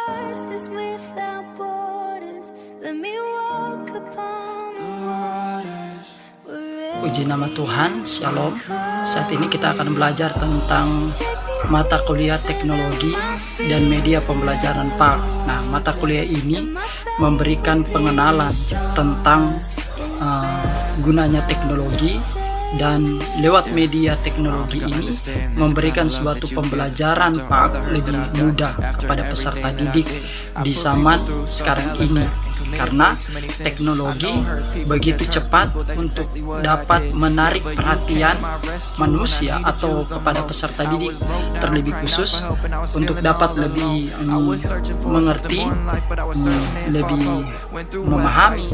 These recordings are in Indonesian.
justice without borders. Let me walk upon the waters. Puji nama Tuhan, Shalom. Saat ini kita akan belajar tentang mata kuliah teknologi dan media pembelajaran PAK. Nah, mata kuliah ini memberikan pengenalan tentang gunanya teknologi, dan lewat media teknologi ini memberikan suatu pembelajaran PAK lebih mudah kepada peserta didik di zaman sekarang ini, karena teknologi begitu cepat untuk dapat menarik perhatian manusia atau kepada peserta didik, terlebih khusus untuk dapat lebih mengerti, lebih memahami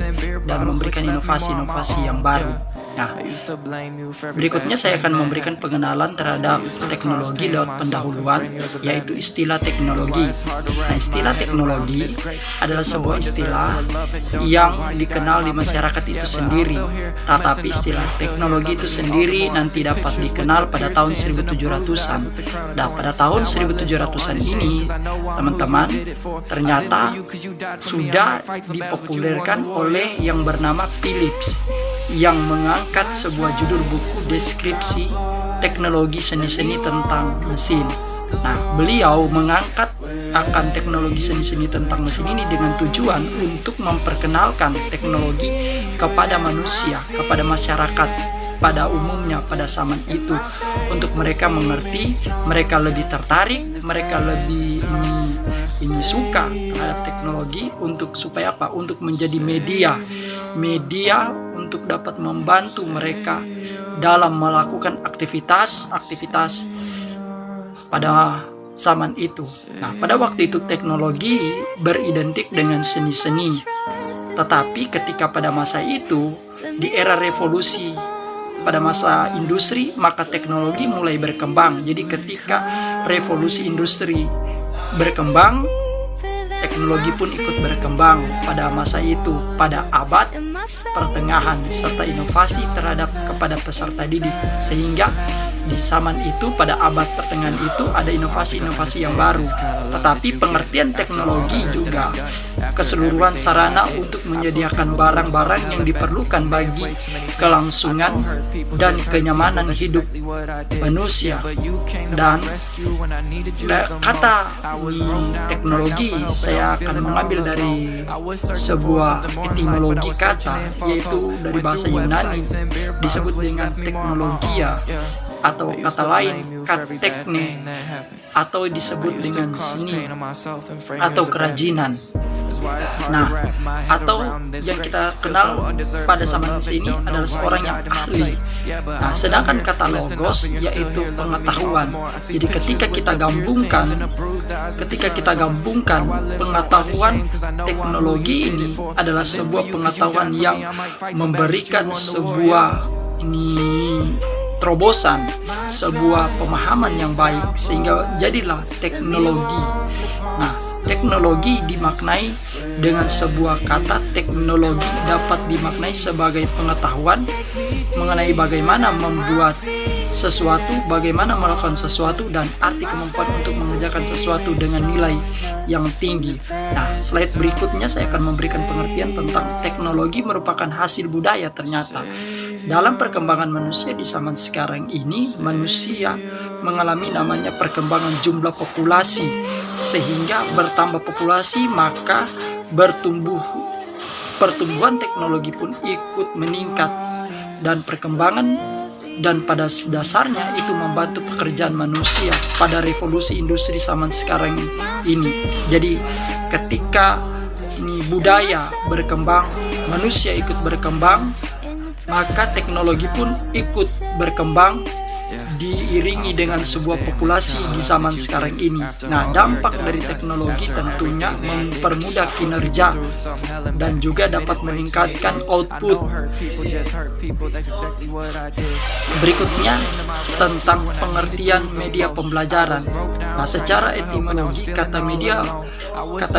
dan memberikan inovasi-inovasi yang baru. Nah, berikutnya saya akan memberikan pengenalan terhadap teknologi lewat pendahuluan, yaitu istilah teknologi. Nah, istilah teknologi adalah sebuah istilah yang dikenal di masyarakat itu sendiri, tetapi istilah teknologi itu sendiri nanti dapat dikenal pada tahun 1700-an. Dan pada tahun 1700-an ini, teman-teman, ternyata sudah dipopulerkan oleh yang bernama Philips, yang mengangkat sebuah judul buku deskripsi teknologi seni-seni tentang mesin. Nah, beliau mengangkat akan teknologi seni-seni tentang mesin ini dengan tujuan untuk memperkenalkan teknologi kepada manusia, kepada masyarakat pada umumnya pada zaman itu, untuk mereka mengerti, mereka lebih tertarik, mereka lebih ini suka terhadap teknologi, untuk supaya apa? Untuk menjadi media untuk dapat membantu mereka dalam melakukan aktivitas pada zaman itu. Nah, pada waktu itu teknologi beridentik dengan seni-seni. Tetapi ketika pada masa itu, di era revolusi, pada masa industri, maka teknologi mulai berkembang. Jadi ketika revolusi industri berkembang, teknologi pun ikut berkembang pada masa itu, pada abad pertengahan, serta inovasi terhadap kepada peserta didik, sehingga di zaman itu, pada abad pertengahan itu, ada inovasi-inovasi yang baru. Tetapi pengertian teknologi juga keseluruhan sarana untuk menyediakan barang-barang yang diperlukan bagi kelangsungan dan kenyamanan hidup manusia. Dan kata teknologi saya akan mengambil dari sebuah etimologi kata, yaitu dari bahasa Yunani, disebut dengan teknologia, atau kata lain katekne, atau disebut dengan seni atau kerajinan. Nah, atau yang kita kenal pada zaman ini adalah seorang yang ahli. Nah, sedangkan kata logos yaitu pengetahuan. Jadi ketika kita gabungkan pengetahuan teknologi ini adalah sebuah pengetahuan yang memberikan sebuah terobosan, sebuah pemahaman yang baik, sehingga jadilah teknologi. Nah, teknologi dimaknai dengan sebuah kata. Teknologi dapat dimaknai sebagai pengetahuan mengenai bagaimana membuat sesuatu, bagaimana melakukan sesuatu, dan arti kemampuan untuk mengerjakan sesuatu dengan nilai yang tinggi. Nah, slide berikutnya saya akan memberikan pengertian tentang teknologi merupakan hasil budaya. Ternyata dalam perkembangan manusia di zaman sekarang ini, manusia mengalami namanya perkembangan jumlah populasi, sehingga bertambah populasi maka pertumbuhan teknologi pun ikut meningkat, dan perkembangan dan pada dasarnya itu membantu pekerjaan manusia pada revolusi industri zaman sekarang ini. Jadi ketika budaya berkembang, manusia ikut berkembang, maka teknologi pun ikut berkembang diiringi dengan sebuah populasi di zaman sekarang ini. Nah, dampak dari teknologi tentunya mempermudah kinerja dan juga dapat meningkatkan output. Berikutnya tentang pengertian media pembelajaran. Nah, secara etimologi kata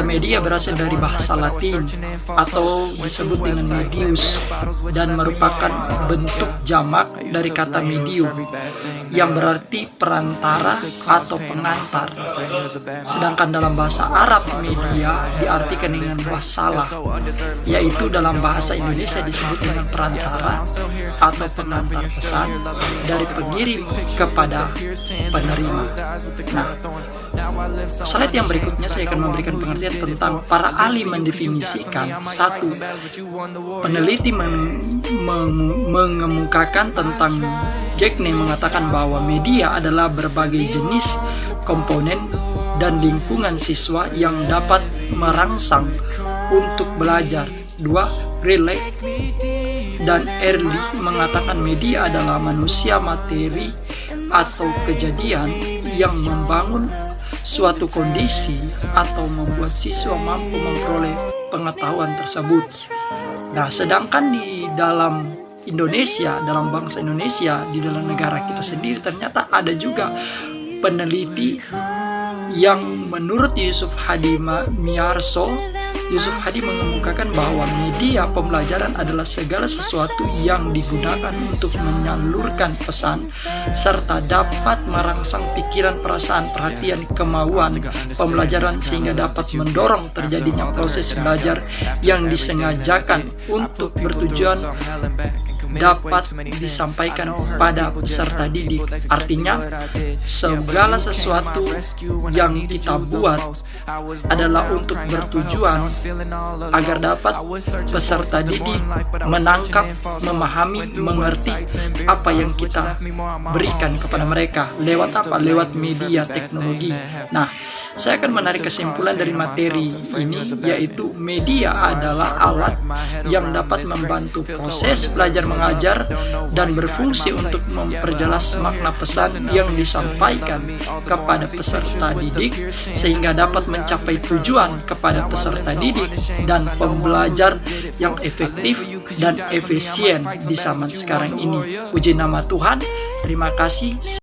media berasal dari bahasa Latin atau disebut dengan medius dan merupakan bentuk jamak dari kata medium yang berarti perantara atau pengantar. Sedangkan dalam bahasa Arab media diartikan dengan wasalah, yaitu dalam bahasa Indonesia disebut dengan perantara atau pengantar pesan dari pengirim kepada penerima. Nah, slide yang berikutnya saya akan memberikan pengertian tentang para ahli mendefinisikan. Satu, peneliti mengemukakan tentang Gagne mengatakan bahwa media adalah berbagai jenis komponen dan lingkungan siswa yang dapat merangsang untuk belajar. 2. Riley dan Early mengatakan media adalah manusia, materi, atau kejadian yang membangun suatu kondisi atau membuat siswa mampu memperoleh pengetahuan tersebut. Nah, sedangkan di dalam Indonesia, dalam bangsa Indonesia, di dalam negara kita sendiri, ternyata ada juga peneliti yang menurut Yusuf Hadi Miarso, Yusuf Hadi mengemukakan bahwa media pembelajaran adalah segala sesuatu yang digunakan untuk menyalurkan pesan serta dapat merangsang pikiran, perasaan, perhatian, kemauan pembelajaran sehingga dapat mendorong terjadinya proses belajar yang disengajakan untuk bertujuan dapat disampaikan pada peserta didik. Artinya, segala sesuatu yang kita buat adalah untuk bertujuan agar dapat peserta didik menangkap, memahami, mengerti apa yang kita berikan kepada mereka. Lewat apa? Lewat media teknologi. Nah, saya akan menarik kesimpulan dari materi ini, yaitu media adalah alat yang dapat membantu proses belajar mengajar dan berfungsi untuk memperjelas makna pesan yang disampaikan kepada peserta didik sehingga dapat mencapai tujuan kepada peserta didik dan pembelajar yang efektif dan efisien di zaman sekarang ini. Puji nama Tuhan. Terima kasih.